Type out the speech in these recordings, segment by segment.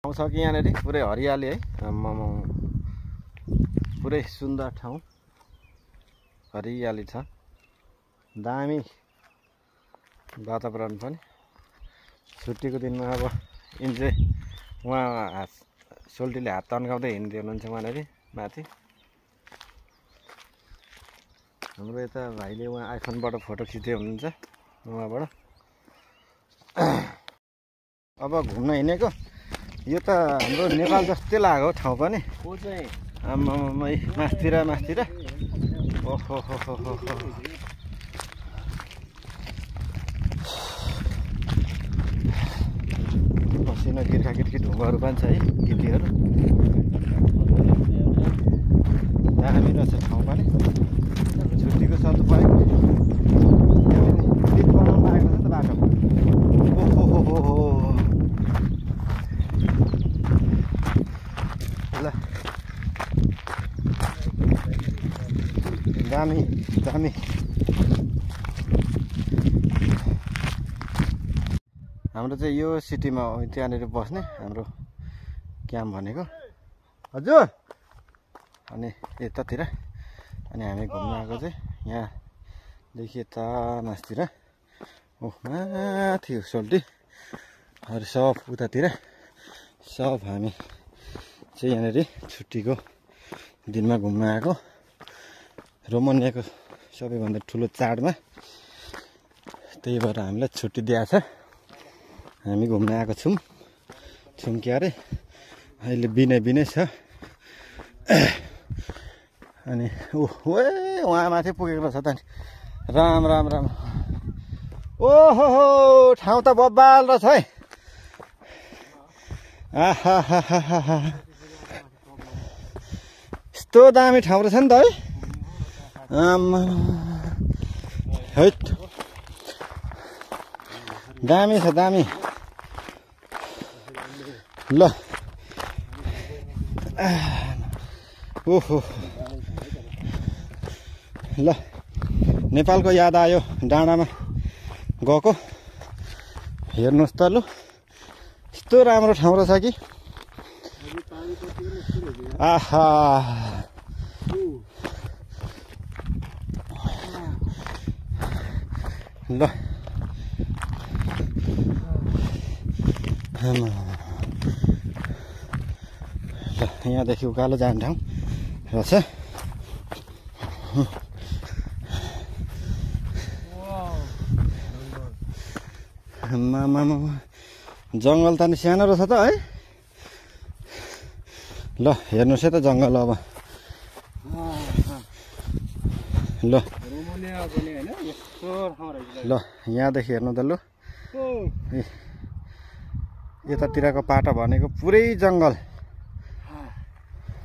ठाउँ छ कि यहाँनिर पुरै हरियाली है। पुरै सुन्दर ठाउँ, हरियाली छ, दामी वातावरण पनि। छुट्टीको दिनमा अब इन्जोय। उहाँ सोल्टीले हात तन्काउँदै हिँड्दै हुनुहुन्छ वहाँनिर माथि। हाम्रो यता भाइले उहाँ आइफोनबाट फोटो खिच्दै हुनुहुन्छ उहाँबाट। अब घुम्न हिँडेको यो त हाम्रो नेपाल जस्तै लाग्यो ठाउँ पनि। आम्मामै मास्तिर ओहो हो हो हो हो। मसिनो गिर्खा ढुङ्गाहरू पनि छ है, गिटीहरू। दामी रहेछ ठाउँ पनि। छुट्टीको सदुपयोग ब्रिज बनाउनु लागेको छ नि त बाटो। ओहो हो हो हो। ल दामी हाम्रो चाहिँ यो सिटीमा त्यहाँनिर बस्ने हाम्रो क्याम्प भनेको। हजुर अनि यतातिर अनि हामी घुम्न आएको चाहिँ यहाँदेखि यता मासतिर माथि सोल्टीहरू सब उतातिर सब हामी चाहिँ यहाँनिर छुट्टीको दिनमा घुम्न आएको। रोमानियाको सबैभन्दा ठुलो चाडमा, त्यही भएर हामीलाई छुट्टी दिएको छ। हामी घुम्न आएको छौँ के अरे अहिले बिनै छ। अनि उहाँ माथि पुगेको रहेछ त नि। राम ओहो हो ठाउँ त बब्बाल रहेछ है। आहा हा हा हा। यस्तो दामी ठाउँ रहेछ नि त है। है दामी छ दामी। ल ओहो ल नेपालको याद आयो डाँडामा गएको। हेर्नुहोस् त लु यस्तो राम्रो ठाउँ रहेछ कि। आहा ल यहाँदेखि उकालो जाने ठाउँ रहेछ। जङ्गल त नि सानो रहेछ त है। ल हेर्नुहोस् है त जङ्गल। अब ल यहाँदेखि हेर्नु त लु। यतातिरको पाटो भनेको पुरै जङ्गल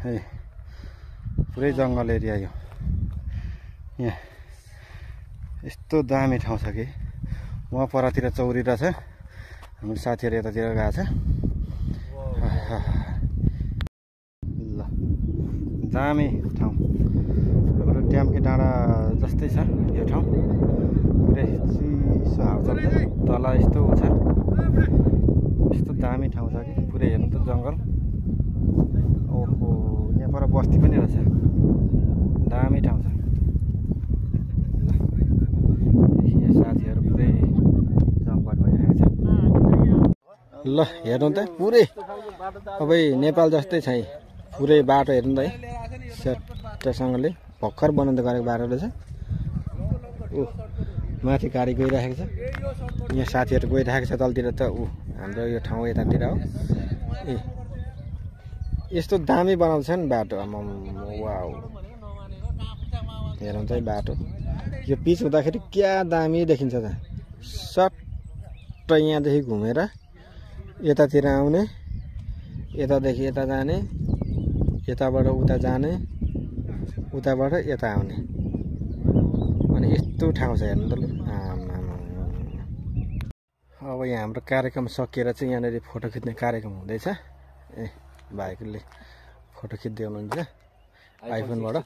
है, पुरै जङ्गल एरिया यो। यहाँ यस्तो दामी ठाउँ छ कि वहाँ परतिर चौरी रहेछ। हाम्रो साथीहरू यतातिर गएको छ। ल दामी ठाउँ। हाम्रो ट्याम्के डाँडा जस्तै छ यो ठाउँ। पुरै चिसो हावा चल्छ। तल यस्तो छ, यस्तो दामी ठाउँ छ कि पुरै हेर्नु त जङ्गल। ओहो यहाँ पर बस्ती पनि रहेछ। दामी ठाउँ छ। यहाँ साथीहरू पुरै जमघट भइरहेको छ। ल हेर्नु त पुरै अब नेपाल जस्तै छ। पुरै बाटो हेर्नु त है, सेटसँगले भर्खर बनाउँदै गरेको बाटो रहेछ। माथि गाडी गइरहेको छ। यहाँ साथीहरू गइरहेको छ तलतिर त। हाम्रो यो ठाउँ यतातिर हो। यस्तो दामी बनाउँछ नि बाटो। वाउ हेर्नु चाहिँ बाटो यो पिच हुँदाखेरि क्या दामी देखिन्छ त। सट्ट यहाँदेखि घुमेर यतातिर आउने, यतादेखि यता जाने, यताबाट उता जाने, उताबाट यता आउने। अनि यस्तो ठाउँ छ हेर्नु त लु। अब यहाँ हाम्रो कार्यक्रम सकिएर चाहिँ यहाँनिर फोटो खिच्ने कार्यक्रम हुँदैछ। भाइले फोटो खिच्दै हुनुहुन्छ आइफोनबाट।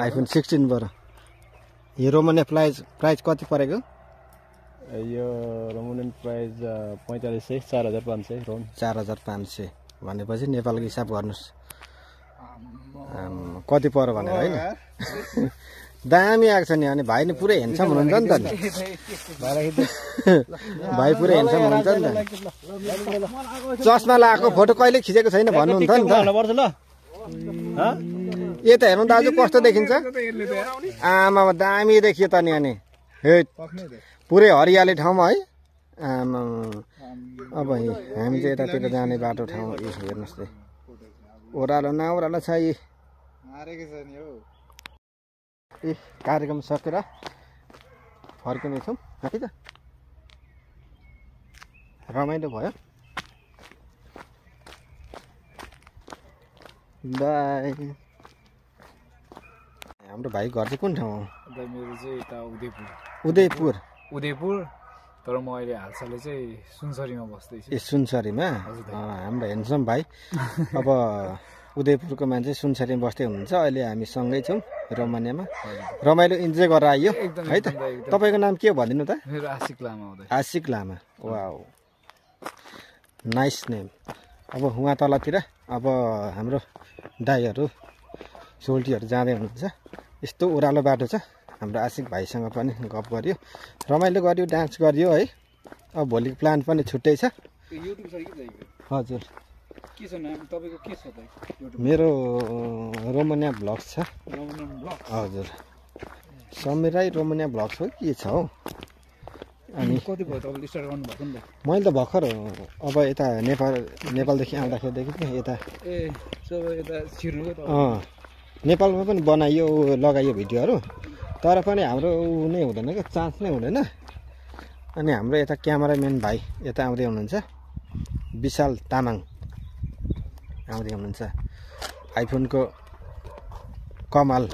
आइफोन 16बाट। यो रोमानिया प्राइस कति परेको? यो रोमन प्राइस 4500 4500 रोम 4500 भनेपछि नेपालको हिसाब गर्नुहोस् कति पर्यो भनेर होइन दामी आएको छ नि अनि भाइ नि पुरै हेन्सम हुनुहुन्छ नि त भाइ पुरै हेन्सम हुनुहुन्छ नि त चस्मा लगाएको फोटो कहिले खिचेको छैन भन्नुहुन्थ्यो नि त यो त हेर्नु दाजु कस्तो देखिन्छ आमा दामी देखियो त नि अनि हे पुरै हरियाली ठाउँमा है आमा अब हामी चाहिँ यतातिर जाने बाटो ठाउँ हेर्नुहोस् त ओह्रालो न ओह्रालो छ यी कार्यक्रम सकेर फर्किनेछौँ है त रमाइलो भयो बाई हाम्रो भाइ घर चाहिँ कुन ठाउँ हो मेरो चाहिँ यता उदयपुर उदयपुर तर म अहिले हालसालै चाहिँ सुनसरीमा बस्दैछु ए सुनसरीमा हाम्रो हेन्सम भाइ अब उदयपुरको मान्छे सुनसरीमा बस्दै हुनुहुन्छ अहिले हामी सँगै छौँ रोमानियामा रमाइलो इन्जोय गरेर आइयो है त तपाईँको नाम के हो भनिदिनु त मेरो आशिक लामा हुँदै आशिक लामा वाउ नाइस नेम अब उहाँ तलतिर अब हाम्रो दाईहरू सोल्टीहरू जाँदै हुनुहुन्छ यस्तो ओह्रालो बाटो छ हाम्रो आशिक भाइसँग पनि गफ गरियो रमाइलो गरियो डान्स गरियो है अब भोलिको प्लान पनि छुट्टै छ हजुर के छ नाम तपाईको के छ त मेरो रोमानिया ब्लग्स छ रोमन ब्लग हजुर समीर राई रोमानिया ब्लग्स हो के छ हौ अनि कति भयो तपाईले स्टार्ट गर्नु भएको नि त मैले त भर्खर अब यता नेपालदेखि आउँदाखेरिदेखि यता ए सो यता छिर्नुको त नेपालमा पनि बनाइयो लगाइयो भिडियोहरू तर पनि हाम्रो ऊ नै हुँदैन क्या चान्स नै हुँदैन अनि हाम्रो यता क्यामेराम्यान भाइ यता आउँदै हुनुहुन्छ विशाल तामाङ आउँदै हुनुहुन्छ आइफोनको कमाल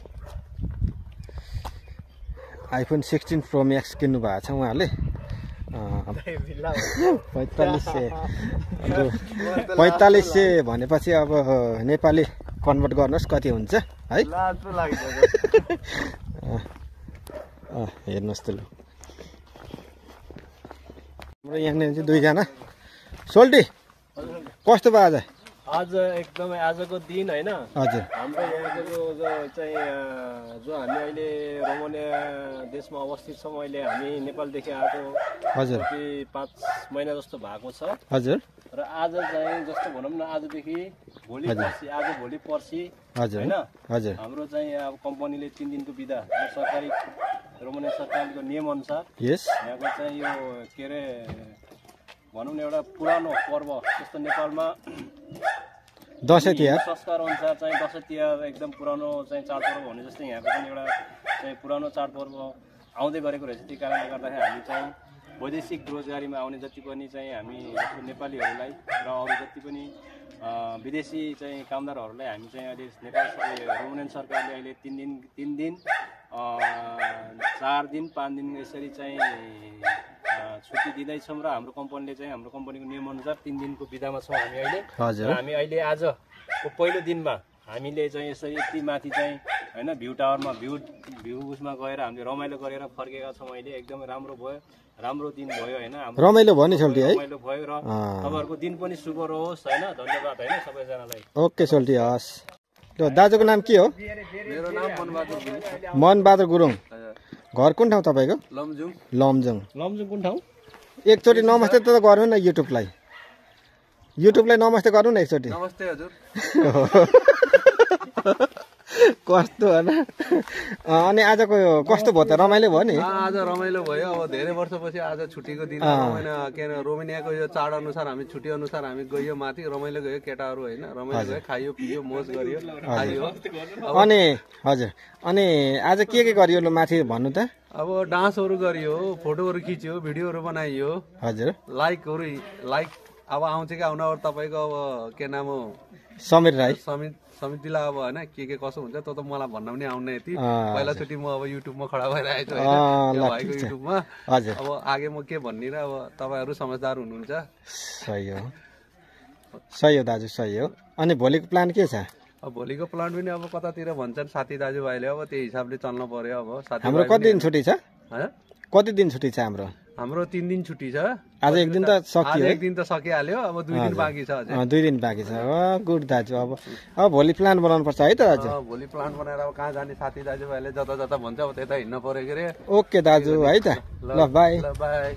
आइफोन 16 प्रो म्याक्स किन्नु भएको छ उहाँहरूले 4500 भनेपछि अब नेपाली कन्भर्ट गर्नुहोस् कति हुन्छ है हेर्नुहोस् त लु हाम्रो यहाँनिर चाहिँ दुईजना सोल्टी कस्तो भयो आज आज एकदमै आजको दिन हैन हजुर हाम्रो यहाँको जो चाहिँ जो हामी अहिले रोमानिया देशमा अवस्थित छौँ अहिले हामी नेपालदेखि आएको हजुर 5 महिना जस्तो भएको छ हजुर र आज चाहिँ जस्तो भनौँ न आजदेखि भोलि पर्सि आज भोलि पर्सि हजुर हैन हजुर हाम्रो चाहिँ अब कम्पनीले 3 दिनको बिदा सरकारी रोमानिया सरकारको नियम अनुसार यस यहाँको चाहिँ यो के अरे भनौँ न एउटा पुरानो पर्व जस्तो नेपालमा दसैँ तिहार संस्कार अनुसार चाहिँ दसैँ तिहार एकदम पुरानो चाहिँ चाडपर्व भने जस्तै यहाँको पनि एउटा चाहिँ पुरानो चाडपर्व आउँदै गरेको रहेछ त्यही कारणले गर्दाखेरि हामी चाहिँ वैदेशिक रोजगारीमा आउने जति पनि चाहिँ हामी नेपालीहरूलाई र अरू जति पनि विदेशी चाहिँ कामदारहरूलाई हामी चाहिँ अहिले नेपाल रोमानियन सरकारले अहिले 3 दिन 4 दिन 5 दिन यसरी चाहिँ छुट्टी दिँदैछौँ र हाम्रो कम्पनीले चाहिँ हाम्रो कम्पनीको नियमअनुसार 3 दिनको बिदामा छौँ हामी अहिले हामी अहिले आजको पहिलो दिनमा हामीले चाहिँ यसरी यति माथि चाहिँ हैन भ्यू टावरमा भ्यू उसमा गएर हामीले रमाइलो गरेर फर्केका छौँ अहिले एकदमै राम्रो भयो राम्रो दिन भयो हैन रमाइलो भयो नि सोल्टी है रमाइलो भयो र तपाईहरुको दिन पनि शुभ रहोस् हैन धन्यवाद हैन सबैजनालाई ओके सोल्टी हस् ल दाजुको नाम के हो मेरो नाम मनबहादुर गुरुङ घर कुन ठाउँ तपाईको लमजुङ कुन ठाउँ एकचोटी नमस्ते त गर्नु न युट्युबलाई नमस्ते गर्नु न एकचोटी नमस्ते हजुर कस्तो होइन अनि आजको कस्तो भयो त रमाइलो भयो नि आज रमाइलो भयो अब धेरै वर्षपछि आज छुट्टीको दिन के अरे रोमानियाको यो चाड अनुसार हामी छुट्टी अनुसार हामी गयो माथि रमाइलो गयो केटाहरू होइन रमाइलो गयो खाइयो पियो मोज गरियो खाइयो अनि हजुर अनि आज के गरियो ल माथि भन्नु त अब डान्सहरू गरियो फोटोहरू खिच्यो भिडियोहरू बनाइयो हजुर लाइक अब आउँछ कि आउन तपाईँको अब के नाम हो समीर राई समितिलाई अब होइन के कसो हुन्छ त्यो त मलाई भन्न पनि आउन यति पहिलाचोटि म अब युट्युबमा खडा भइरहेको छु भाइको युट्युबमा अब आगे म के भन्ने र अब तपाईँहरू समझदार हुनुहुन्छ सही हो दाजु सही हो अनि भोलिको प्लान के छ अब भोलिको प्लान पनि अब कतातिर भन्छन् साथी दाजुभाइले अब त्यही हिसाबले चल्नु पर्यो अब हाम्रो कति दिन छुट्टी छ कति दिन छुट्टी छ हाम्रो हाम्रो 3 दिन छुट्टी छ। आज एक दिन त सकियो, आज एक दिन त सकिहाल्यो, अब 2 दिन बाँकी छ अझै। 2 दिन बाँकी छ। गुड दाजु। अब भोलि प्लान बनाउनु पर्छ है त दाजु। भोलि प्लान बनाएर अब कहाँ जाने साथी दाजुभाइले जता जता भन्छ अब त्यता हिँड्न पर्यो के अरे। ओके दाजु है त, ल बाई। बाई।